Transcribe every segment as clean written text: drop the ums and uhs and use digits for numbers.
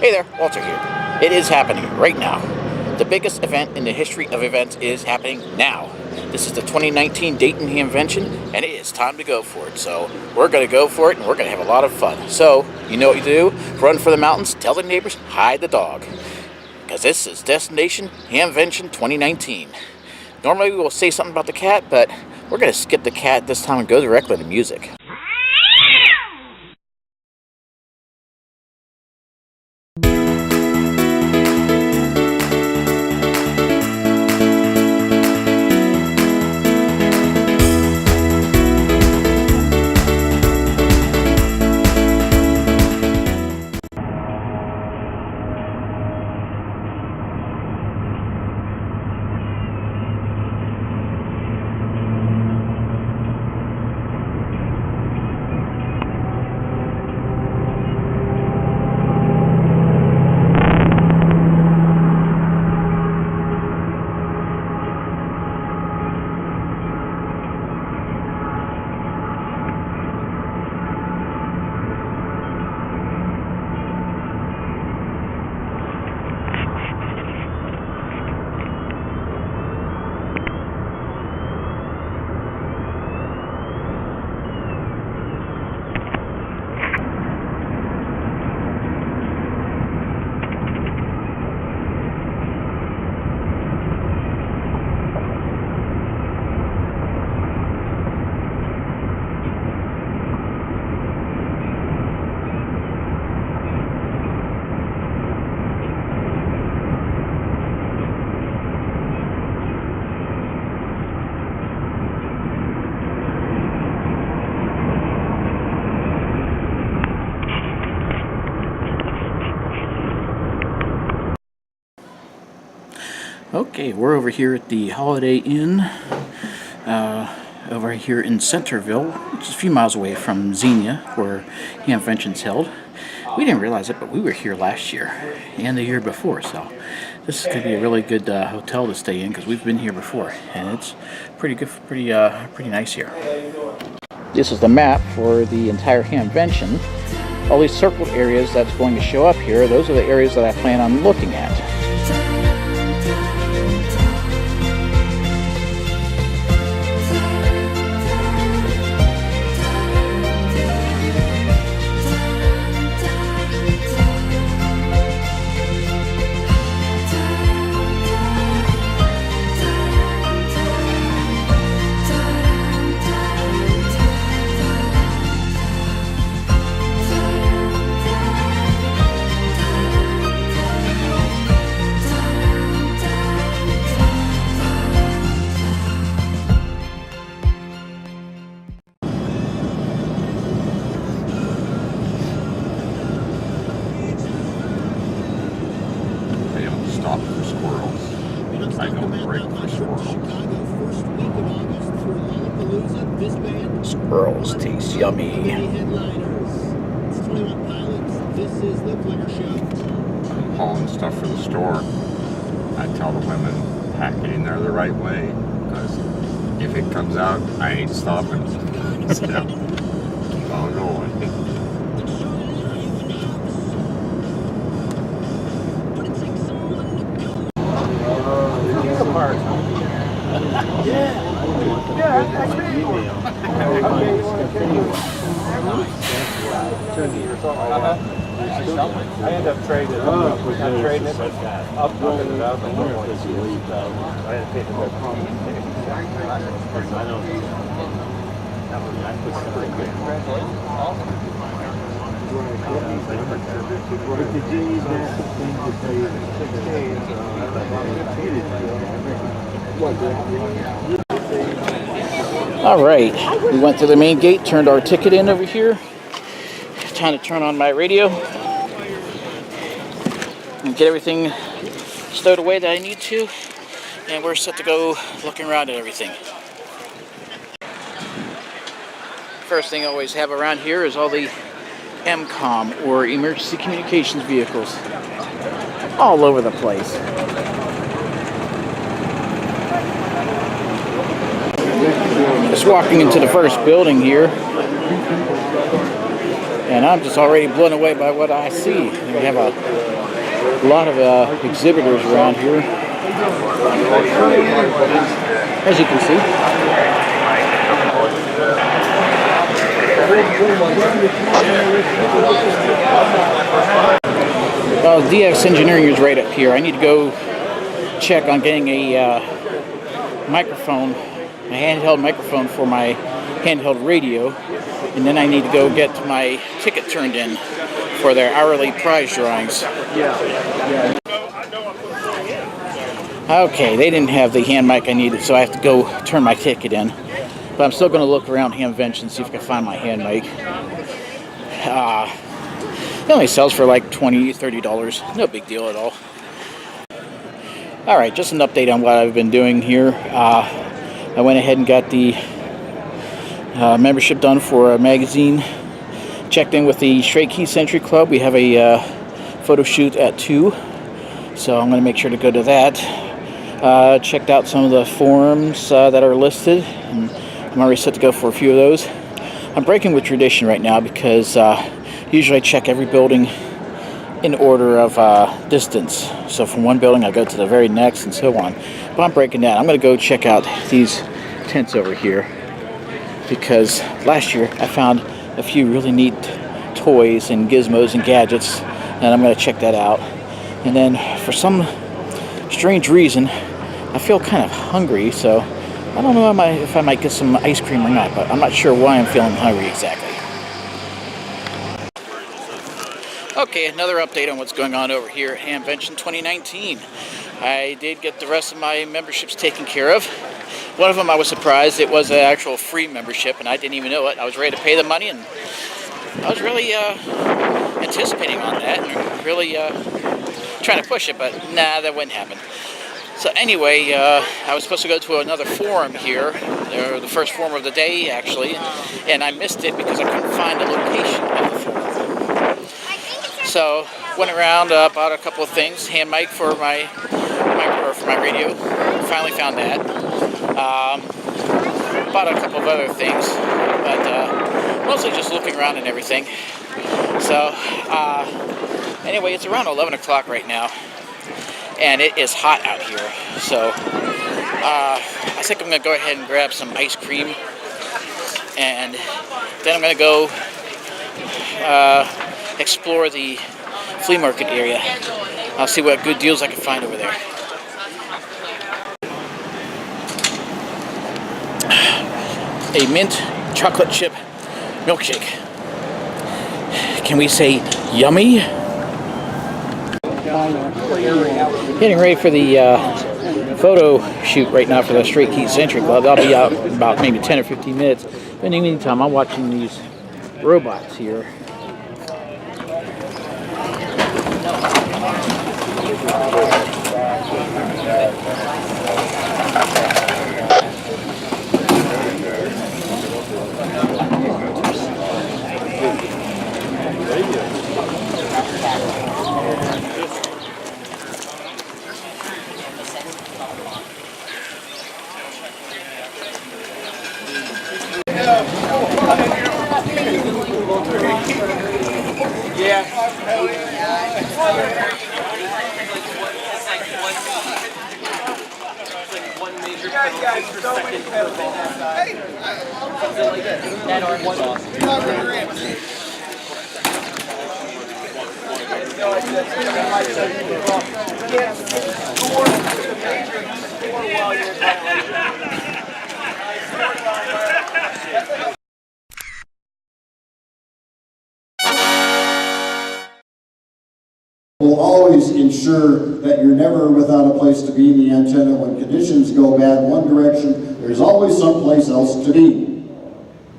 Hey there, Walter here. It is happening right now. The biggest event in the history of events is happening now. This is the 2019 Dayton Hamvention, and it is time to go for it. So we're going to go for it, and we're going to have a lot of fun. So you know what you do? Run for the mountains, tell the neighbors, hide the dog. Because this is Destination Hamvention 2019. Normally we will say something about the cat, but we're going to skip the cat this time and go directly to music. Okay, we're over here at the Holiday Inn, over here in Centerville, which is a few miles away from Xenia, where Hamvention's held. We didn't realize it, but we were here last year and the year before, so this is going to be a really good hotel to stay in because we've been here before, and it's pretty good, pretty nice here. This is the map for the entire Hamvention. All these circled areas that's going to show up here, those are the areas that I plan on looking at. Squirrels taste yummy. I'm hauling stuff for the store. I tell the women, pack it in there the right way, because if it comes out, I ain't stopping. So, keep on going. I end up trading it. I'm trading it, upping it up, and I had to pay the whole I All right, we went to the main gate, turned our ticket in over here. Time to turn on my radio and get everything stowed away that I need to, and we're set to go looking around at everything. First thing I always have around here is all the MCOM, or emergency communications vehicles, all over the place. Just walking into the first building here, and I'm just already blown away by what I see. We have a A lot of exhibitors around here, as you can see. Well, DX Engineering is right up here. I need to go check on getting a microphone, a handheld microphone for my handheld radio, and then I need to go get my ticket turned in for their hourly prize drawings. Okay, they didn't have the hand mic I needed, so I have to go turn my ticket in. But I'm still going to look around Hamvention and see if I can find my hand mic. It only sells for like $20, $30. No big deal at all. Alright, just an update on what I've been doing here. I went ahead and got the membership done for a magazine. Checked in with the Stray Keys Century Club. We have a photo shoot at 2. So I'm going to make sure to go to that. Checked out some of the forums that are listed. And I'm already set to go for a few of those. I'm breaking with tradition right now because usually I check every building in order of distance. So from one building I go to the very next and so on. But I'm breaking that. I'm going to go check out these tents over here because last year I found a few really neat toys and gizmos and gadgets, and I'm going to check that out. And then for some strange reason I feel kind of hungry, so I don't know if I might get some ice cream or not, but I'm not sure why I'm feeling hungry exactly. Okay, another update on what's going on over here at Hamvention 2019. I did get the rest of my memberships taken care of. One of them I was surprised, it was an actual free membership and I didn't even know it. I was ready to pay the money and I was really anticipating on that and really trying to push it, but nah, that wouldn't happen. So anyway, I was supposed to go to another forum here, the first forum of the day actually, and I missed it because I couldn't find the location of the forum. So went around, bought a couple of things, hand mic for my radio, finally found that. Bought a couple of other things, but mostly just looking around and everything. So anyway, it's around 11 o'clock right now. And it is hot out here, so I think I'm going to go ahead and grab some ice cream, and then I'm going to go explore the flea market area. I'll see what good deals I can find over there. A mint chocolate chip milkshake. Can we say yummy? Getting ready for the photo shoot right now for the Stray Keys Century Club. I'll be out in about maybe 10 or 15 minutes. But in the meantime, I'm watching these robots here. Will always ensure that you're never without a place to beam the antenna. When conditions go bad one direction, there's always someplace else to be.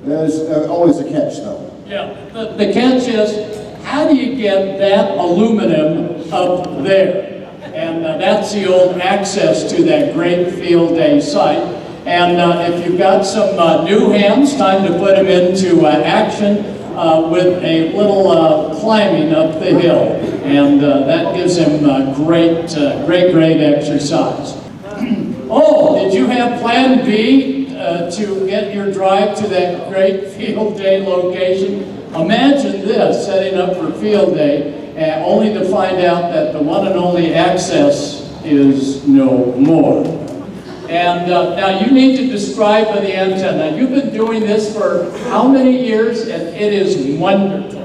There's always a catch though. Yeah, the catch is, how do you get that aluminum up there? And that's the old access to that great field day site. And if you've got some new hands, time to put them into action with a little climbing up the hill. And that gives him great exercise. Oh, did you have plan B to get your drive to that great field day location? Imagine this, setting up for field day, only to find out that the one and only access is no more. And now you need to describe the antenna. You've been doing this for how many years? And it is wonderful.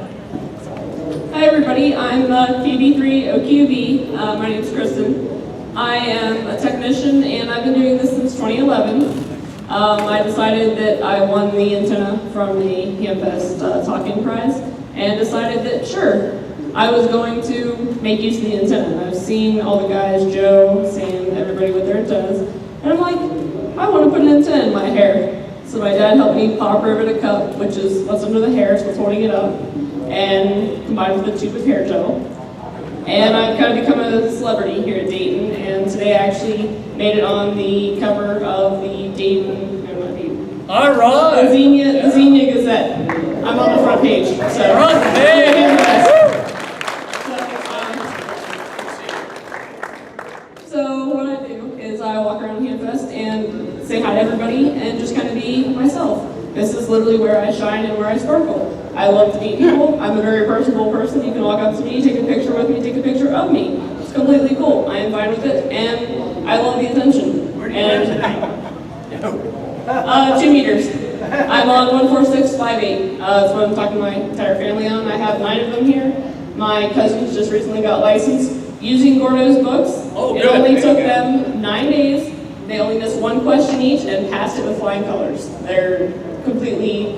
Hi everybody, I'm KB3OQB. My name is Kristen. I am a technician and I've been doing this since 2011. I decided that I won the antenna from the Hamfest Talking Prize and decided that sure, I was going to make use of the antenna. I've seen all the guys, Joe, Sam, everybody with their antennas, and I'm like, I want to put an antenna in my hair. So my dad helped me pop rivet a cup, which is what's under the hair, so what's holding it up, and combined with a tube of hair gel. And I've kind of become a celebrity here at Dayton, and today I actually made it on the cover of the Dayton, All right. the Xenia Gazette. I'm on the front page. So, Front page. So what I do is I walk around Hamfest and say hi to everybody and just kind of be myself. This is literally where I shine and where I sparkle. I love to meet people. I'm a very personable person. You can walk up to me, take a picture with me, take a picture of me. It's completely cool. I am fine with it, and I love the attention. And 2 meters. I'm on 14658. That's what I'm talking to my entire family on. I have 9 of them here. My cousins just recently got licensed using Gordo's books. Oh, it good. only took them 9 days. They only missed 1 question each and passed it with flying colors. They're completely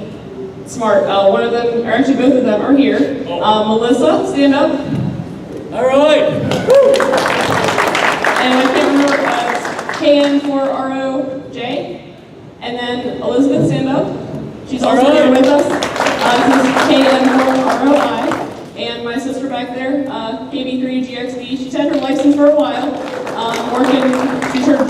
smart. One of them, or actually both of them, are here. Melissa, stand up. All right. And I can't remember, KN4ROJ. And then Elizabeth, stand up. She's also here with us. This is KN4ROI. And my sister back there, KB3GXD. She's had her license for a while. She is her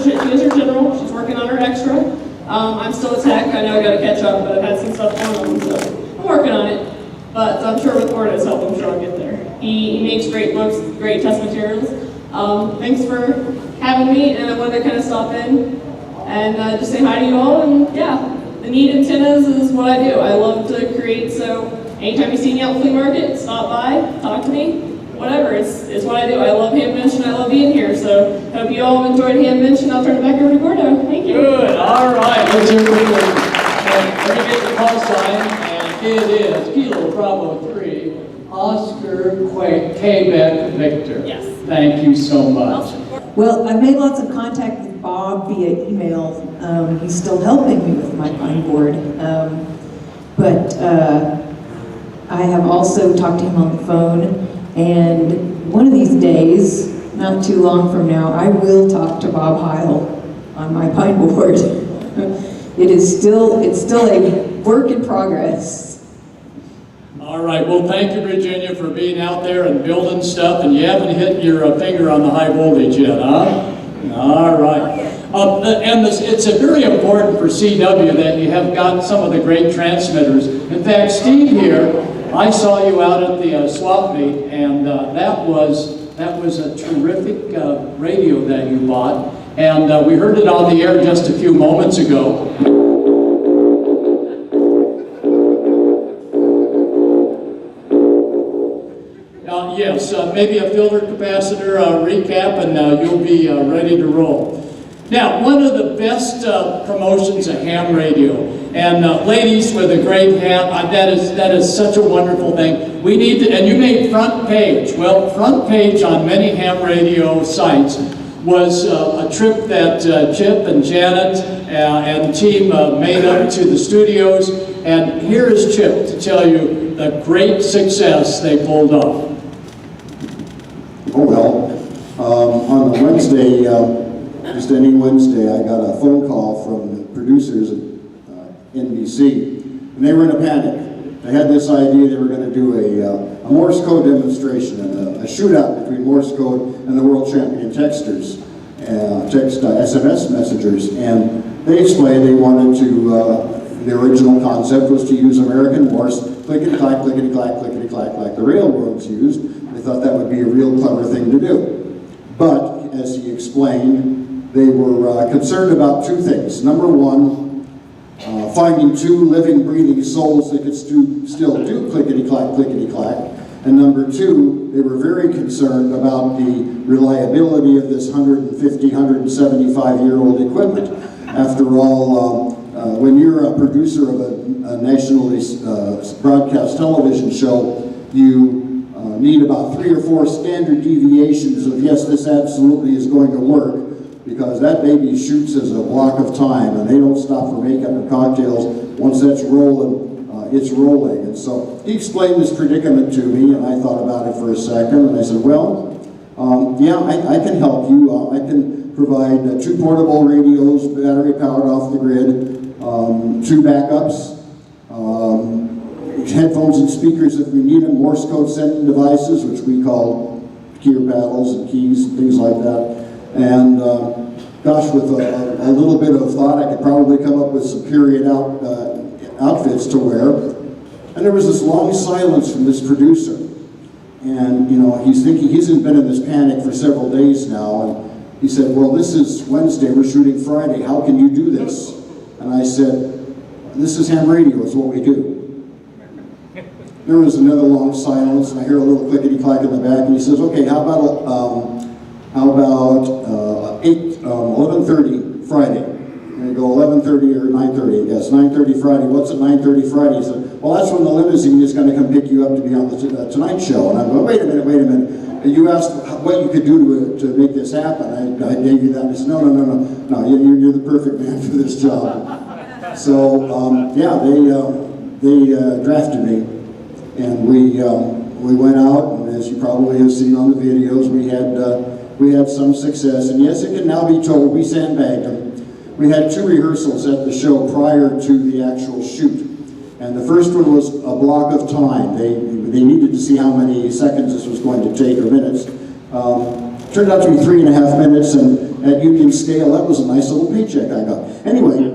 general. She's working on her extra. I'm still a tech. I know I got to catch up, but I've had some stuff going on, so I'm working on it. But I'm sure with Gordo's help, I'm sure I'll get there. He makes great books, great test materials. Thanks for having me, and I wanted to kind of stop in and just say hi to you all. And yeah, the neat antennas is what I do. I love to create, so anytime you see me out in the flea market, stop by, talk to me. Whatever, it's what I do. I love Hamvention, I love being here, so hope you all enjoyed Hamvention. I'll turn it back over to Gordo. Thank you. Good, all right. Let's hear from you. Let me get the call sign, and it is Kilo Bravo 3, Oscar Quebec Victor. Yes. Thank you so much. Well, I've made lots of contact with Bob via email. He's still helping me with my pine board. But I have also talked to him on the phone. And one of these days, not too long from now, I will talk to Bob Heil on my pine board. It's still a work in progress. All right, well, thank you, Virginia, for being out there and building stuff, and you haven't hit your finger on the high voltage yet, huh? All right. And it's very important for CW that you have got some of the great transmitters. In fact, Steve here, I saw you out at the swap meet, and that was a terrific radio that you bought, and we heard it on the air just a few moments ago. Yes, maybe a filter capacitor recap, and you'll be ready to roll. Now, one of the best promotions of ham radio, and ladies with a great ham, that is such a wonderful thing. We need to, and you made front page. Well, front page on many ham radio sites was a trip that Chip and Janet and team made up to the studios, and here is Chip to tell you the great success they pulled off. Oh well, on a Wednesday, just any Wednesday, I got a phone call from the producers at NBC, and they were in a panic. They had this idea they were going to do a Morse code demonstration and a shootout between Morse code and the world champion texters, SMS messengers, and they explained they wanted to, the original concept was to use American Morse, clickety-clack, clickety-clack, clickety-clack, like the railroads used. They thought that would be a real clever thing to do. But, as he explained, they were concerned about 2 things. Number one, finding 2 living, breathing souls that could still do clickety-clack, clickety-clack. And number two, they were very concerned about the reliability of this 150, 175-year-old equipment. After all, when you're a producer of a nationally broadcast television show, you need about 3 or 4 standard deviations of, yes, this absolutely is going to work, because that baby shoots as a block of time, and they don't stop for makeup and cocktails. Once that's rolling, it's rolling. And so he explained this predicament to me, and I thought about it for a second, and I said, well, yeah, I can help you. I can provide 2 portable radios, battery powered off the grid, 2 backups, headphones and speakers if we need them, Morse code sending devices, which we call keyer paddles and keys and things like that. And gosh, with a little bit of thought, I could probably come up with some period outfits to wear. And there was this long silence from this producer. And, you know, he's thinking, he's been in this panic for several days now. And he said, well, this is Wednesday, we're shooting Friday. How can you do this? And I said, this is ham radio, it's what we do. There was another long silence, and I hear a little clickety-clack in the back, and he says, okay, how about 11:30 Friday? And I go, 11:30 or 9:30, I guess. 9:30 Friday. What's at 9:30 Friday? He said, well, that's when the limousine is going to come pick you up to be on the Tonight Show. And I go, wait a minute. You asked what you could do to make this happen. I gave you that. And he said, no, you're the perfect man for this job. So, yeah, they drafted me. And we went out, and as you probably have seen on the videos, we had some success. And yes, it can now be told, we sandbagged them. We had 2 rehearsals at the show prior to the actual shoot. And the first one was a block of time. They needed to see how many seconds this was going to take, or minutes. Turned out to be 3.5 minutes, and at union scale, that was a nice little paycheck I got. Anyway,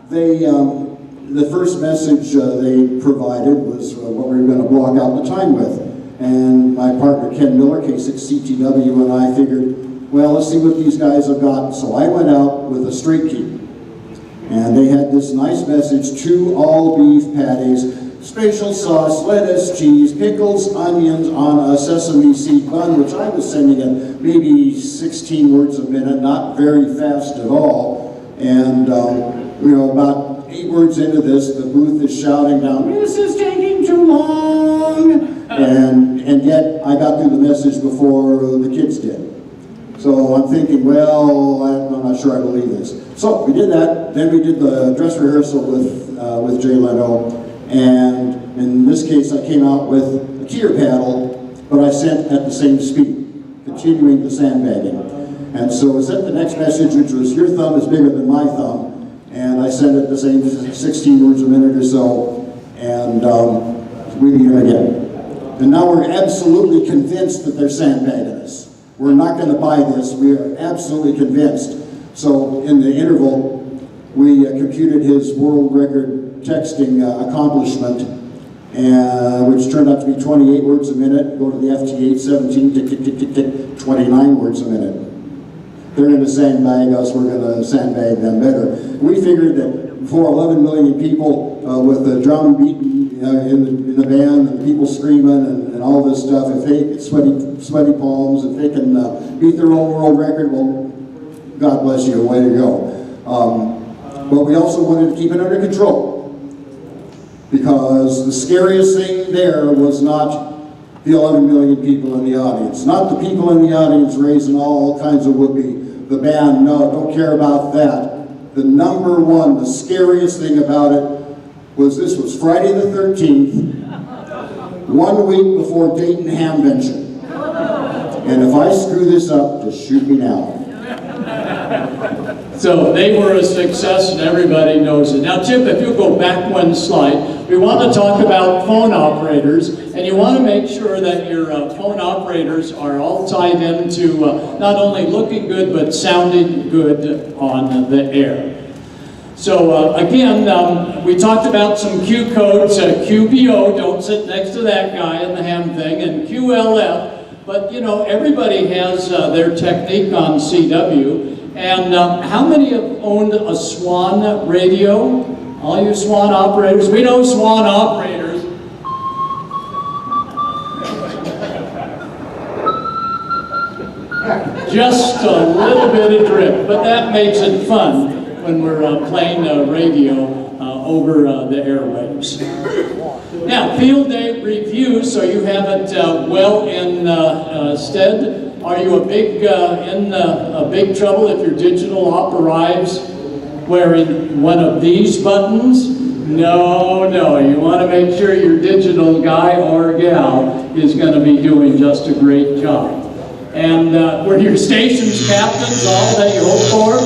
the first message they provided was what we were going to block out the time with. And my partner, Ken Miller, K6CTW, and I figured, well, let's see what these guys have got. So I went out with a straight key. And they had this nice message: 2 all-beef patties, special sauce, lettuce, cheese, pickles, onions on a sesame seed bun, which I was sending in maybe 16 words a minute, not very fast at all. And, you know, about 8 words into this, the booth is shouting down, "This is taking too long!" And yet, I got through the message before the kids did. So I'm thinking, well, I'm not sure I believe this. So we did that. Then we did the dress rehearsal with Jay Leno. And in this case, I came out with a keyer paddle, but I sent at the same speed, continuing the sandbagging. And so I sent the next message, which was, your thumb is bigger than my thumb. And I sent it the same 16 words a minute or so. And we meet them again. And now we're absolutely convinced that they're sandbagging us. We're not going to buy this. We are absolutely convinced. So in the interval, we computed his world record texting accomplishment, which turned out to be 28 words a minute. Go to the FT8, 17, tick, tick, tick, tick, tick, 29 words a minute. They're going to sandbag us. We're going to sandbag them better. We figured that before 11 million people with the drum beating in the band and people screaming and all this stuff, if they get sweaty palms, if they can beat their own world record, well, God bless you, way to go. But we also wanted to keep it under control, because the scariest thing there was not the 11 million people in the audience, not the people in the audience raising all kinds of whoopee. The band, no, don't care about that. The number one, the scariest thing about it was this was Friday the 13th, 1 week before Dayton Hamvention. And if I screw this up, just shoot me now. So they were a success, and everybody knows it. Now, Chip, if you'll go back 1 slide, we want to talk about phone operators, and you want to make sure that your phone operators are all tied into not only looking good, but sounding good on the air. So again, we talked about some Q codes, QBO, don't sit next to that guy in the ham thing, and QLF, but you know, everybody has their technique on CW. And how many have owned a Swan radio? All you Swan operators, we know Swan operators. Just a little bit of drip, but that makes it fun when we're playing radio over the airwaves. Now, field day review, so you have it well in stead. Are you in big trouble if your digital op arrives wearing one of these buttons? No, you want to make sure your digital guy or gal is going to be doing just a great job. And were your station's captains all that you hope for?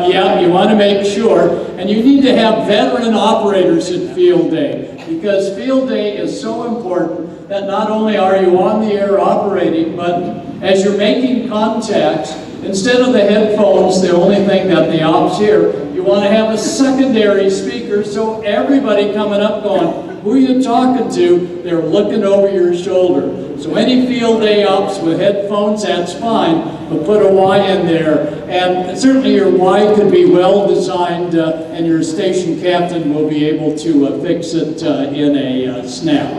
Yeah, you want to make sure. And you need to have veteran operators at field day, because field day is so important that not only are you on the air operating, but as you're making contacts, instead of the headphones, the only thing that the ops hear, you want to have a secondary speaker so everybody coming up going, who are you talking to? They're looking over your shoulder. So any field day ops with headphones, that's fine, but put a Y in there. And certainly your Y could be well designed and your station captain will be able to fix it in a snap.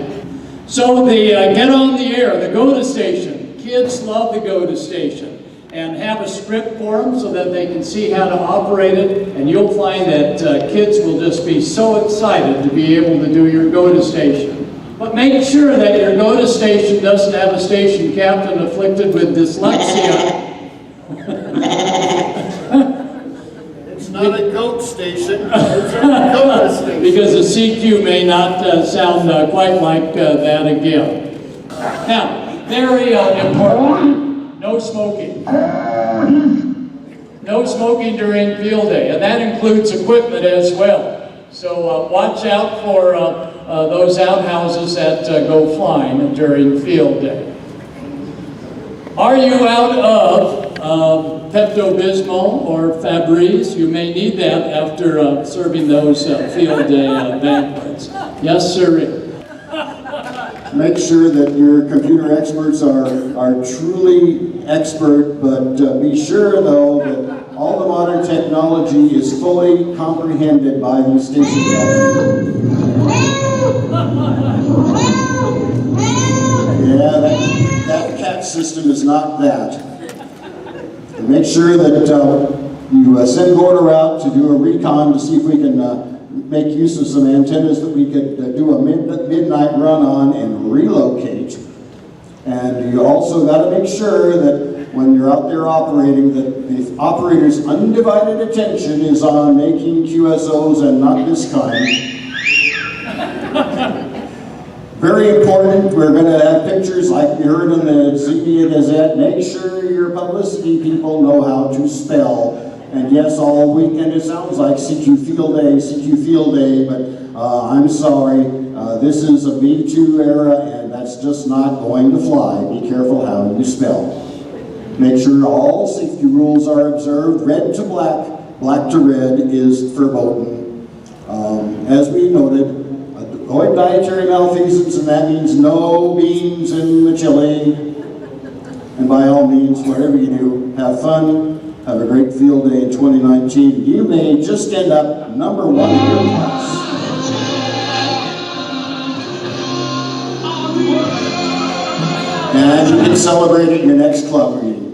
So the get on the air, the go-to station. Kids love the go-to station. And have a script for them so that they can see how to operate it, and you'll find that kids will just be so excited to be able to do your go-to station. But make sure that your go-to station doesn't have a station captain afflicted with dyslexia. It's not a goat station, it's a go-to station. Because the CQ may not sound quite like that again. Now, very important. No smoking. No smoking during field day, and that includes equipment as well. So watch out for those outhouses that go flying during field day. Are you out of Pepto-Bismol or Febreze? You may need that after serving those field day banquets. Yes, sir. Make sure that your computer experts are truly expert, but be sure though that all the modern technology is fully comprehended by these station captains. Yeah, that cat system is not that. And make sure that you send Gordon out to do a recon to see if we can make use of some antennas that we could do a midnight run on and relocate. And you also got to make sure that when you're out there operating, that the operator's undivided attention is on making QSOs and not this kind. Very important, we're going to have pictures like you heard in the Xenia Gazette. Make sure your publicity people know how to spell. And yes, all weekend it sounds like CQ Field Day, but I'm sorry, this is a Me Too era, and that's just not going to fly. Be careful how you spell. Make sure all safety rules are observed. Red to black, black to red is verboten. As we noted, avoid dietary malfeasance, and that means no beans in the chili. And by all means, whatever you do, have fun. Have a great field day in 2019. You may just end up #1 in your class. And you can celebrate at your next club meeting.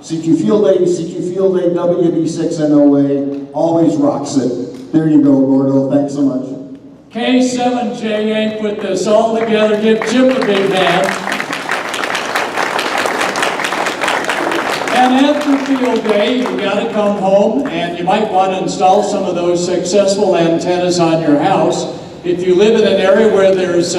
CQ Field Day, WB6NOA, always rocks it. There you go, Gordo. Thanks so much. K7JA put this all together. Give Chip a big hand. And after field day, you got to come home, and you might want to install some of those successful antennas on your house. If you live in an area where there's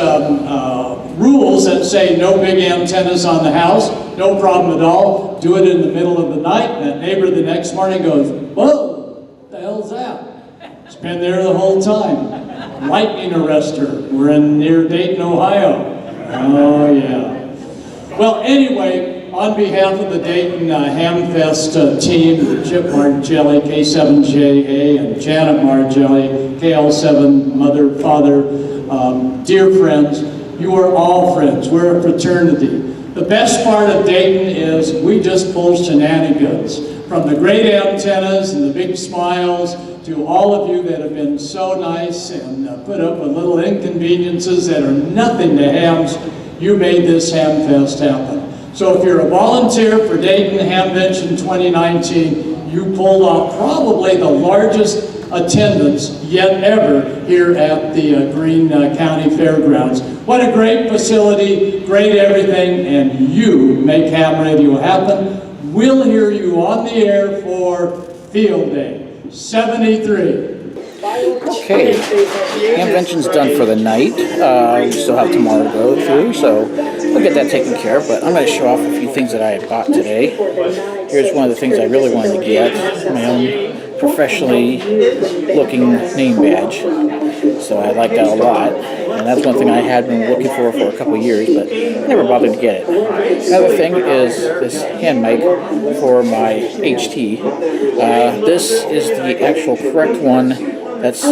rules that say no big antennas on the house, no problem at all. Do it in the middle of the night, and that neighbor the next morning goes, "Whoa, what the hell's that? It's been there the whole time." Lightning arrestor. We're near Dayton, Ohio. Oh yeah. Well, anyway. On behalf of the Dayton Hamfest team, Chip Margelli, K7JA, and Janet Margelli, KL7, mother, father, dear friends, you are all friends. We're a fraternity. The best part of Dayton is we just pull shenanigans. From the great antennas and the big smiles to all of you that have been so nice and put up with little inconveniences that are nothing to hams. you made this Hamfest happen. So if you're a volunteer for Dayton Hamvention 2019, you pulled off probably the largest attendance yet ever here at the Greene County Fairgrounds. What a great facility, great everything, and you make ham radio happen. We'll hear you on the air for Field Day 73. Okay, Hamvention's done for the night. We still have tomorrow to go through, so we'll get that taken care of. But I'm going to show off a few things that I had bought today. Here's one of the things I really wanted to get, my own professionally looking name badge. So I like that a lot. And that's one thing I had been looking for a couple years, but never bothered to get it. Another thing is this hand mic for my HT. This is the actual correct one that's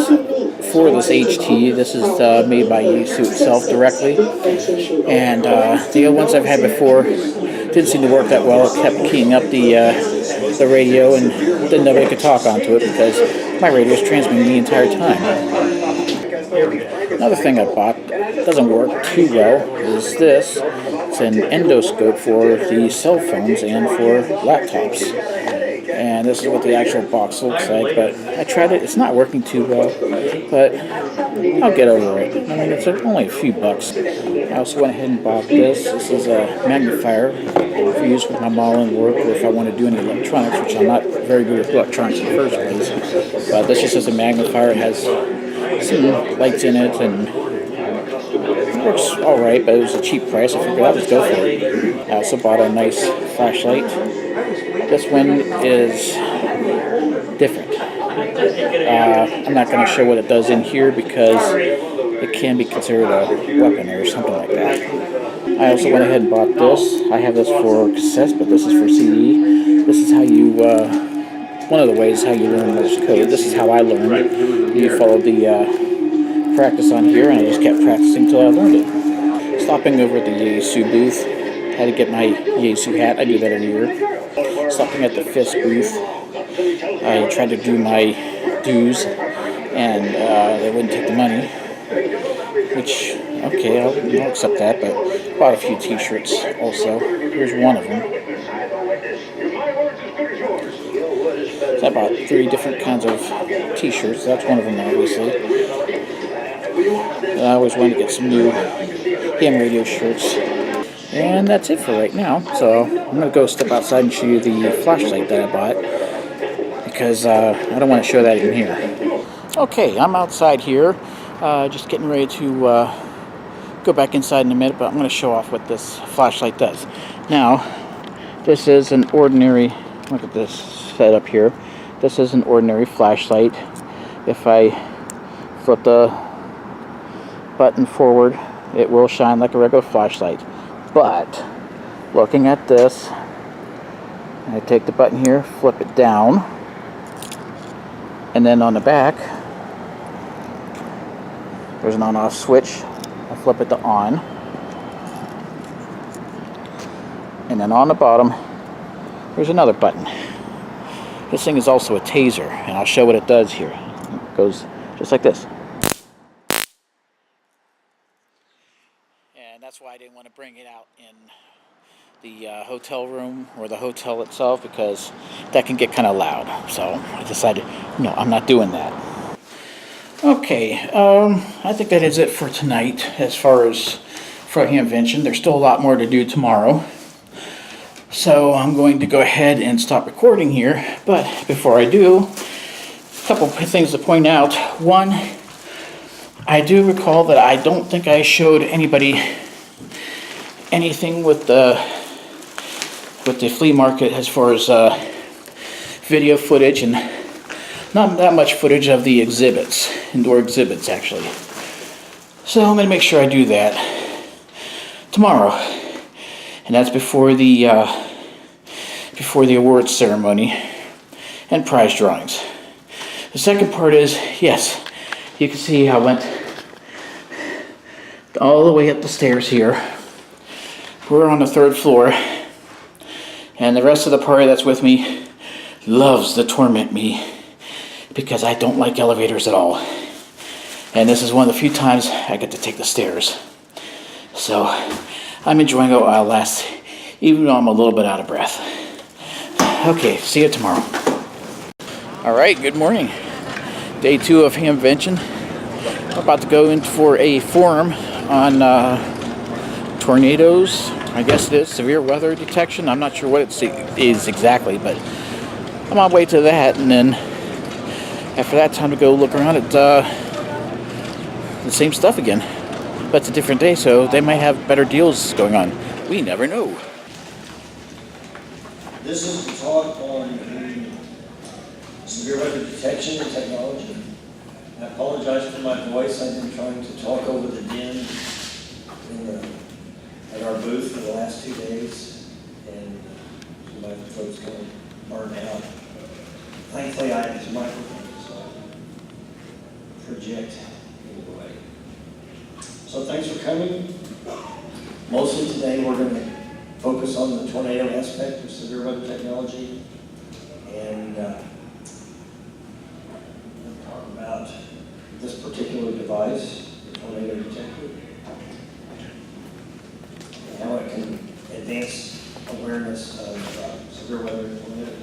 for this HT. This is made by Yaesu itself directly. And the other ones I've had before didn't seem to work that well. It kept keying up the radio and then nobody could talk onto it because my radio is transmitting the entire time. Another thing I bought that doesn't work too well is this. It's an endoscope for the cell phones and for laptops. And this is what the actual box looks like, but I tried it. It's not working too well, but I'll get over it. I mean, it's only a few bucks. I also went ahead and bought this. This is a magnifier for use with my modeling work or if I want to do any electronics, which I'm not very good with electronics in the first place. But this just is a magnifier. It has some lights in it and it works alright, but it was a cheap price. I figured I'll just go for it. I also bought a nice flashlight. This one is different. I'm not going to show what it does in here because it can be considered a weapon or something like that. I also went ahead and bought this. I have this for cassettes, but this is for CD. This is how you, one of the ways how you learn Morse code. This is how I learned. You followed the practice on here, and I just kept practicing until I learned it. Stopping over at the Yaesu booth, had to get my Yaesu hat. I do that every year. Stopping at the Fisk booth, I tried to do my dues, and they wouldn't take the money, which, okay, I'll accept that, but bought a few t-shirts also. Here's one of them. So I bought 3 different kinds of t-shirts. That's one of them, obviously. I always wanted to get some new ham radio shirts. And that's it for right now. So I'm going to go step outside and show you the flashlight that I bought because I don't want to show that in here. Okay, I'm outside here, just getting ready to go back inside in a minute, but I'm going to show off what this flashlight does. Now, this is an ordinary, look at this setup here. This is an ordinary flashlight. If I flip the button forward, it will shine like a regular flashlight. But looking at this, I take the button here, flip it down, and then on the back there's an on-off switch. I flip it to on, and then on the bottom there's another button. This thing is also a taser, and I'll show what it does here. It goes just like this. And that's why I didn't want to bring it out in the hotel room or the hotel itself because that can get kind of loud. So I decided, no, I'm not doing that. Okay, I think that is it for tonight as far as for Hamvention. There's still a lot more to do tomorrow. So I'm going to go ahead and stop recording here. But before I do, a couple of things to point out. One, I do recall that I don't think I showed anybody anything with the flea market as far as video footage, and not that much footage of the exhibits, indoor exhibits actually. So I'm going to make sure I do that tomorrow, and that's before the awards ceremony and prize drawings. The second part is, yes, you can see I went all the way up the stairs here. We're on the 3rd floor, and the rest of the party that's with me loves to torment me because I don't like elevators at all. And this is one of the few times I get to take the stairs. So I'm enjoying it while it lasts, even though I'm a little bit out of breath. Okay, see you tomorrow. All right, good morning. Day 2 of Hamvention. We're about to go in for a forum on tornadoes. I guess it is severe weather detection. I'm not sure what it is exactly, but I'm on my way to that, and then after that, time to go look around at the same stuff again. But it's a different day, so they might have better deals going on. We never know. This is the talk on the severe weather detection and technology. I apologize for my voice. I've been trying to talk over the din at our booth for the last 2 days, and my throat's kind of burned out. Thankfully, I have this microphone, so I project anyway. So thanks for coming. Mostly today we're going to focus on the tornado aspect of severe weather technology, and we'll talk about this particular device, the tornado detector, and how it can advance awareness of severe weather tornadoes.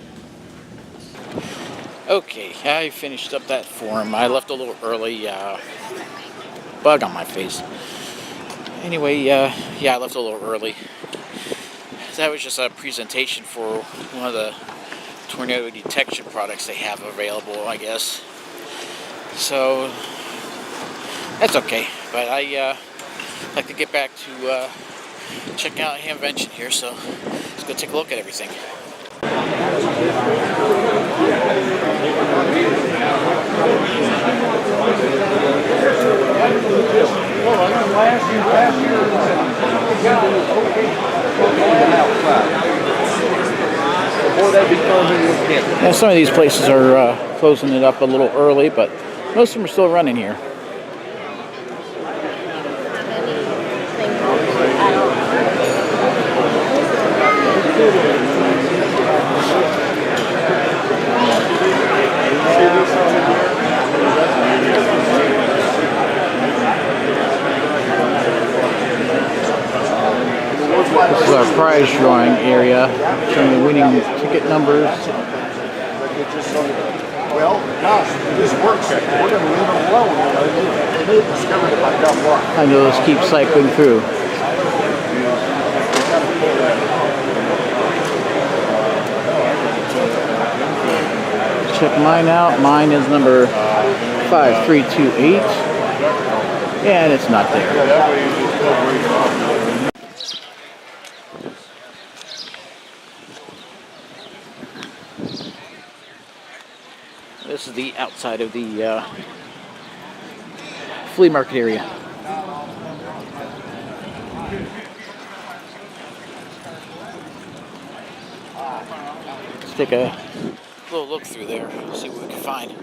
Okay, I finished up that forum. I left a little early. Bug on my face. Anyway, yeah, I left a little early. That was just a presentation for one of the tornado detection products they have available, I guess. So that's okay. But I like to get back to checking out Hamvention here. So let's go take a look at everything. Now, some of these places are closing it up a little early, but most of them are still running here. This is our prize drawing area, showing the winning ticket numbers. Well, gosh, this works. We're going to leave them alone. They may have discovered if I got luck. I know this keeps cycling through. Check mine out. Mine is number 5328. And it's not there. This is the outside of the flea market area. Let's take a little look through there, see what we can find.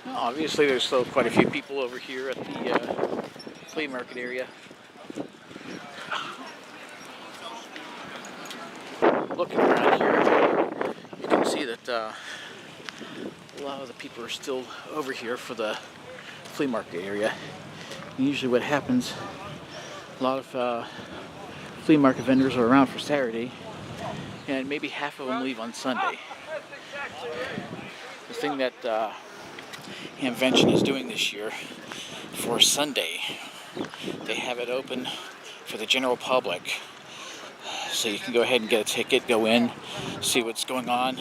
Well, obviously there's still quite a few people over here at the flea market area. Looking around here, you can see that a lot of the people are still over here for the flea market area. And usually what happens, a lot of flea market vendors are around for Saturday, and maybe half of them leave on Sunday. The thing that Hamvention is doing this year for Sunday, they have it open for the general public. So you can go ahead and get a ticket, go in, see what's going on.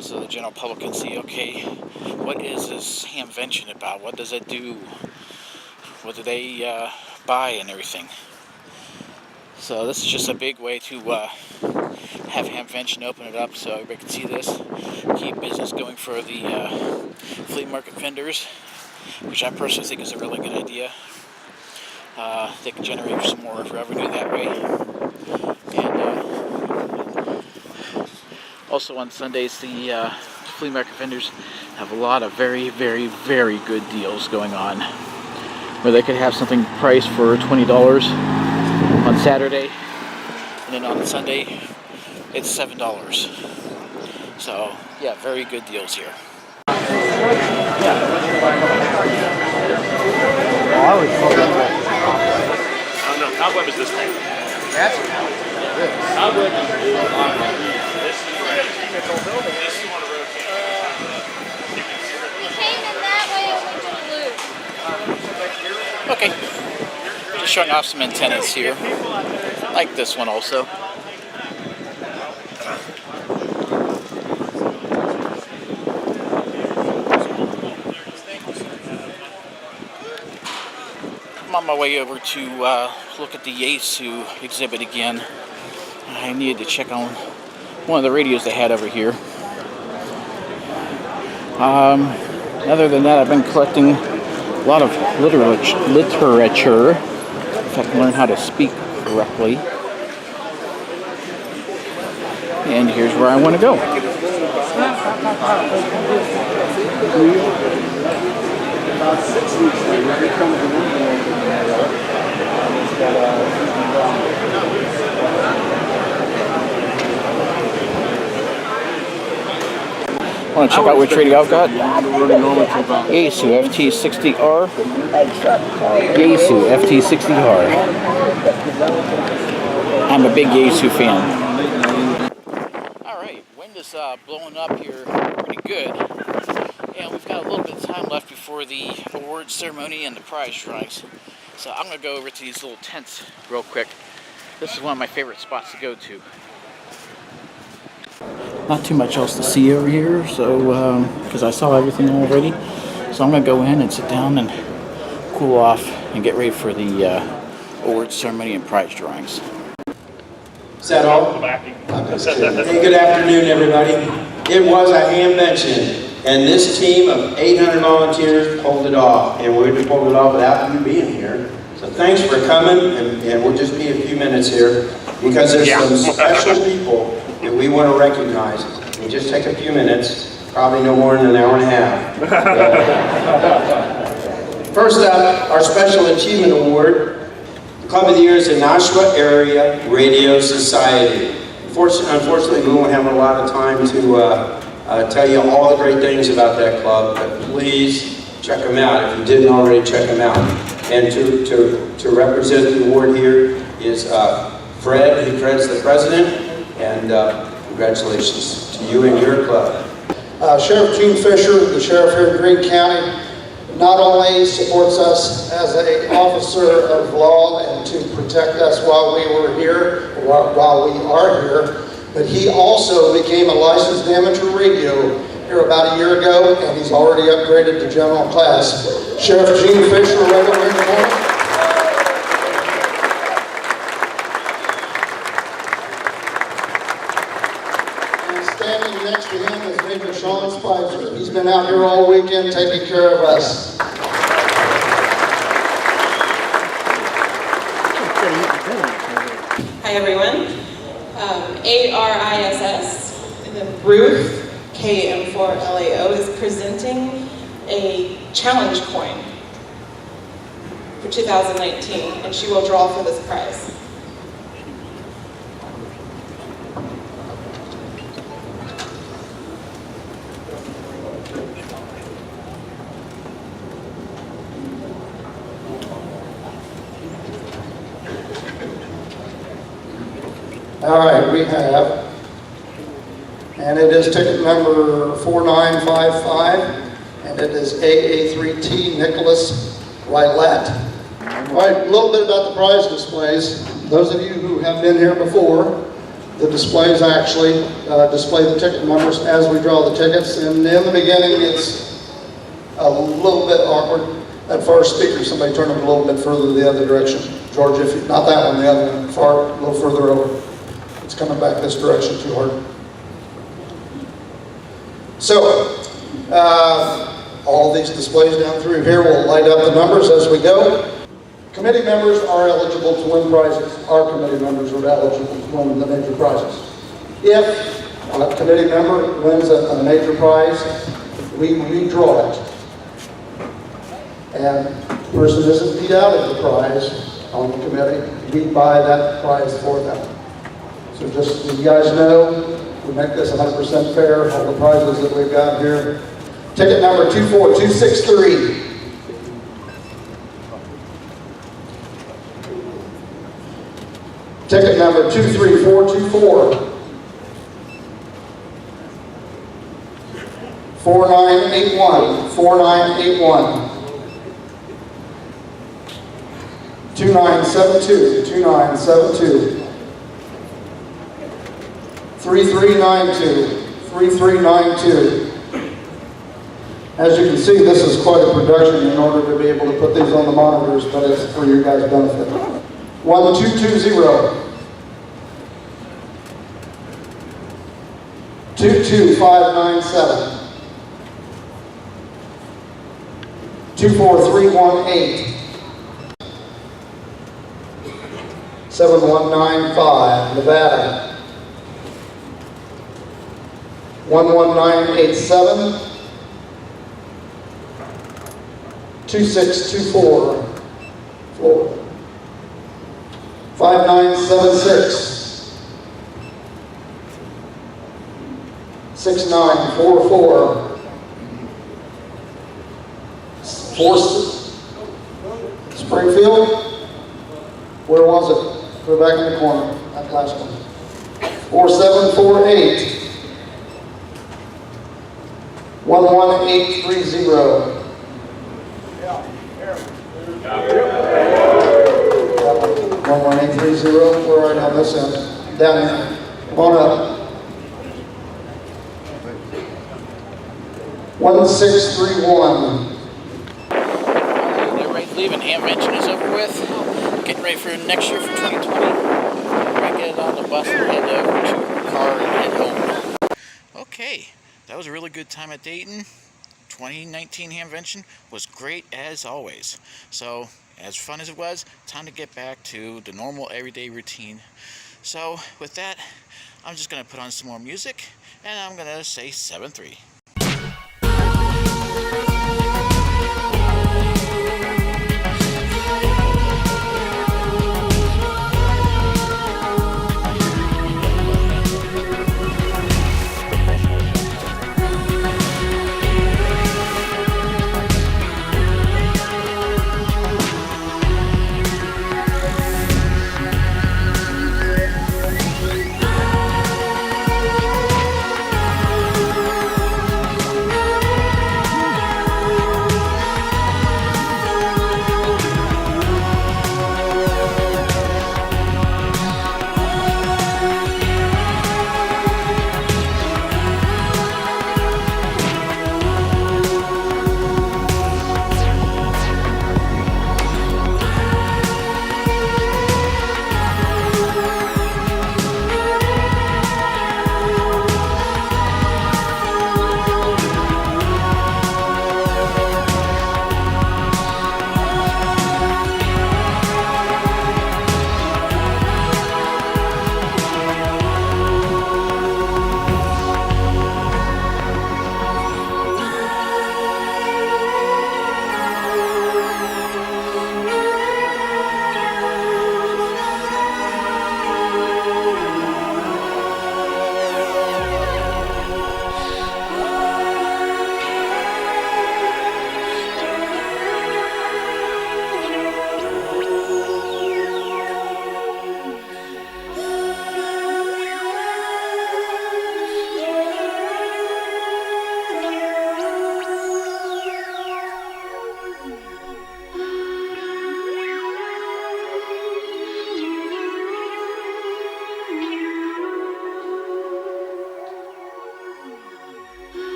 So the general public can see, okay, what is this Hamvention about? What does it do? What do they buy and everything? So this is just a big way to have Hamvention open it up so everybody can see this. Keep business going for the flea market vendors, which I personally think is a really good idea. They can generate some more revenue that way. And also on Sundays, the flea market vendors have a lot of very, very, very good deals going on, where they could have something priced for $20 on Saturday, and then on Sunday it's $7. So yeah, very good deals here. Oh no, cobweb is this thing. That's cobweb is on this is this you want to rotate. We came in that way and we took a loop. Okay. Just showing off some antennas here. Like this one also. I'm on my way over to look at the Yaesu exhibit again. I needed to check on one of the radios they had over here. Other than that, I've been collecting a lot of literature, if I can learn how to speak correctly. And here's where I want to go. About 6 weeks later, here comes the Want to check out which radio I've got? Yaesu FT60R. Yaesu FT60R. I'm a big Yaesu fan. Alright, wind is blowing up here pretty good. And we've got a little bit of time left before the awards ceremony and the prize drawings. So I'm going to go over to these little tents real quick. This is one of my favorite spots to go to. Not too much else to see over here, so because I saw everything already. So I'm going to go in and sit down and cool off and get ready for the awards ceremony and prize drawings. Is that all? Hey, good afternoon, everybody. It was a Hamvention, and this team of 800 volunteers pulled it off, and we would have pulled it off without you being here. So thanks for coming, and we'll just be a few minutes here, because there's some special people that we want to recognize. And just take a few minutes, probably no more than an hour and a half. First up, our Special Achievement Award. The Club of the Year is the Nashua Area Radio Society. Unfortunately, we won't have a lot of time to tell you all the great things about that club, but please check them out if you didn't already check them out. And to represent the award here is Fred, who's the president, and congratulations to you and your club. Sheriff Gene Fisher, the sheriff here in Greene County, not only supports us as an officer of law and to protect us while we were here, while we are here, but he also became a licensed amateur radio here about a year ago, and he's already upgraded to general class. Sheriff Gene Fisher, right over here in the morning. Next to him is Major Sean Spicer. He's been out here all weekend taking care of us. Hi everyone. ARISS, Ruth, KM4LAO, is presenting a challenge coin for 2019, and she will draw for this prize. All right, we have, and it is ticket number 4955, and it is AA3T Nicholas Rylette. All right, a little bit about the prize displays. Those of you who have been here before, the displays actually display the ticket numbers as we draw the tickets, and in the beginning it's a little bit awkward. That first speaker, somebody turn them a little bit further the other direction. George, if you, not that one, the other one, far, a little further over. It's coming back this direction too hard. So, all of these displays down through here will light up the numbers as we go. Committee members are eligible to win prizes. Our committee members are eligible to win the major prizes. If a committee member wins a major prize, we redraw it. And the person isn't beat out of the prize on the committee, we buy that prize for them. So just so you guys know, we make this 100% fair. All the prizes that we've got here Ticket number 24263. Ticket number 23424. 4981. 4981. 2972. 2972. 3392. 3392. As you can see, this is quite a production in order to be able to put these on the monitors, but it's for your guys' benefit. 1220. 22597. 24318. 7195, Nevada. 11987. 2624, Florida. 5976. 6944. 4 Springfield. Where was it? Go back in the corner. That last one. 4748. 11830. 11830. We're right on this end. Down here. Come on up. 1631. They're ready to leave, and Hamvention is over with. Getting ready for next year for 2020. Right, get on the bus and head over to the car and head home. Okay, that was a really good time at Dayton. 2019 Hamvention was great as always. So, as fun as it was, time to get back to the normal everyday routine. So, with that, I'm just going to put on some more music, and I'm going to say 7-3.